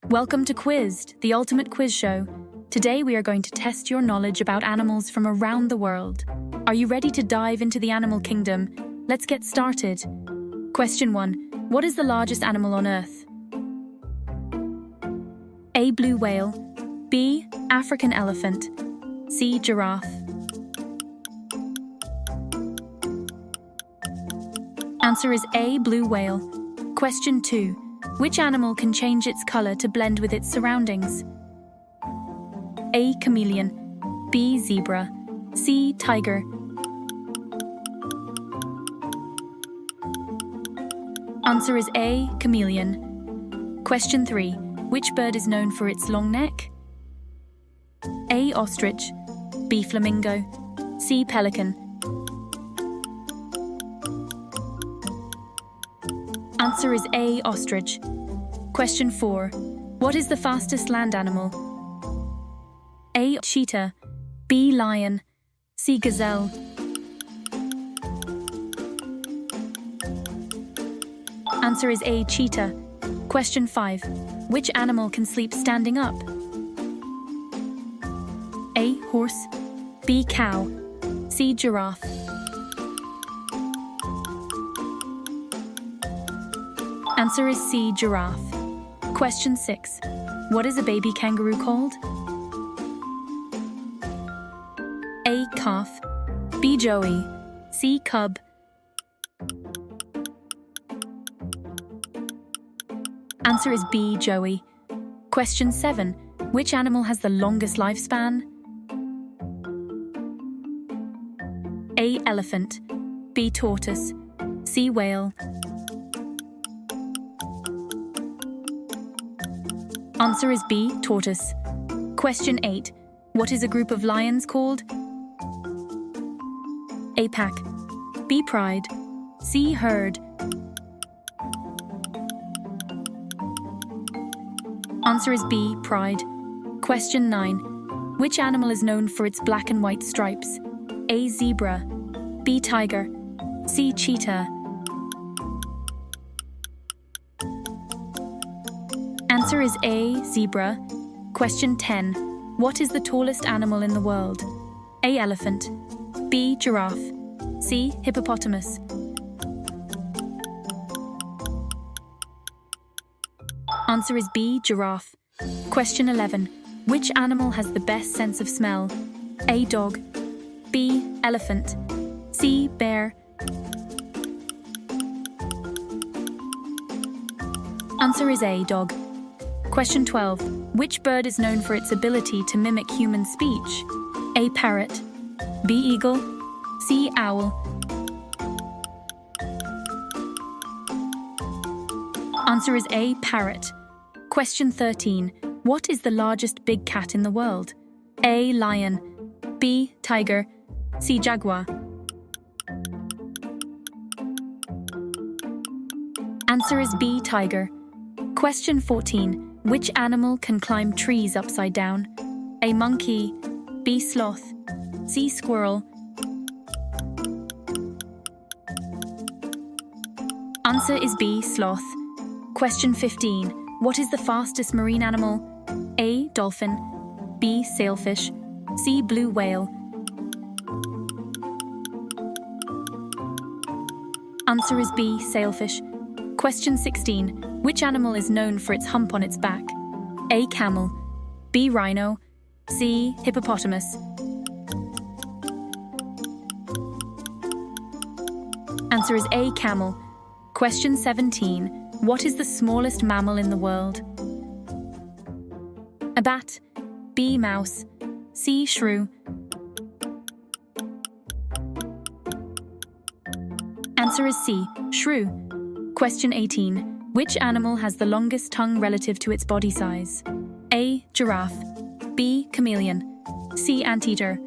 Welcome to Quizzed, the ultimate quiz show. Today we are going to test your knowledge about animals from around the world. Are you ready to dive into the animal kingdom? Let's get started. Question 1. What is the largest animal on Earth? A. Blue whale. B. African elephant. C. Giraffe. Answer is A. Blue whale. Question 2. Which animal can change its color to blend with its surroundings? A. Chameleon. B. Zebra. C. Tiger. Answer is A. Chameleon. Question 3. Which bird is known for its long neck? A. Ostrich. B. Flamingo. C. Pelican. Answer is A. Ostrich. Question 4. What is the fastest land animal? A. Cheetah. B. Lion. C. Gazelle. Answer is A. Cheetah. Question 5. Which animal can sleep standing up? A. Horse. B. Cow. C. Giraffe. Answer is C. Giraffe. Question 6. What is a baby kangaroo called? A. Calf. B. Joey. C. Cub. Answer is B. Joey. Question 7. Which animal has the longest lifespan? A. Elephant. B. Tortoise. C. Whale. Answer is B. Tortoise. Question 8. What is a group of lions called? A. Pack. B. Pride. C. Herd. Answer is B. Pride. Question 9. Which animal is known for its black and white stripes? A. Zebra. B. Tiger. C. Cheetah. Answer is A. Zebra. Question 10. What is the tallest animal in the world? A. Elephant. B. Giraffe. C. Hippopotamus. Answer is B. Giraffe. Question 11. Which animal has the best sense of smell? A. Dog. B. Elephant. C. Bear. Answer is A. Dog. Question 12. Which bird is known for its ability to mimic human speech? A. Parrot. B. Eagle. C. Owl. Answer is A. Parrot. Question 13. What is the largest big cat in the world? A. Lion. B. Tiger. C. Jaguar. Answer is B. Tiger. Question 14. Which animal can climb trees upside down? A. Monkey. B. Sloth. C. Squirrel. Answer is B. Sloth. Question 15. What is the fastest marine animal? A. Dolphin. B. Sailfish. C. Blue whale. Answer is B. Sailfish. Question 16. Which animal is known for its hump on its back? A. Camel. B. Rhino. C. Hippopotamus. Answer is A. Camel. Question 17. What is the smallest mammal in the world? A. Bat. B. Mouse. C. Shrew. Answer is C. Shrew. Question 18. Which animal has the longest tongue relative to its body size? A. Giraffe. B. Chameleon. C. Anteater.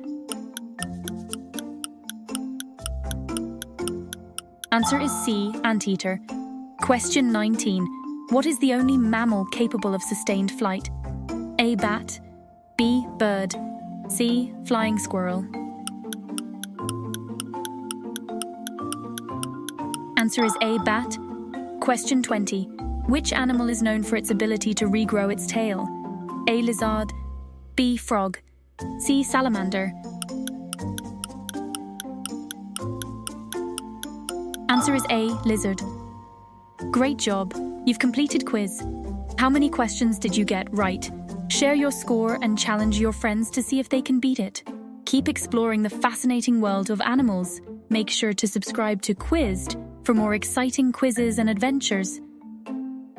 Answer is C. Anteater. Question 19. What is the only mammal capable of sustained flight? A. Bat. B. Bird. C. Flying squirrel. Answer is A. Bat. Question 20. Which animal is known for its ability to regrow its tail? A. Lizard, B. Frog, C. Salamander. Answer is A. Lizard. Great job. You've completed quiz. How many questions did you get right? Share your score and challenge your friends to see if they can beat it. Keep exploring the fascinating world of animals. Make sure to subscribe to Quizzed for more exciting quizzes and adventures.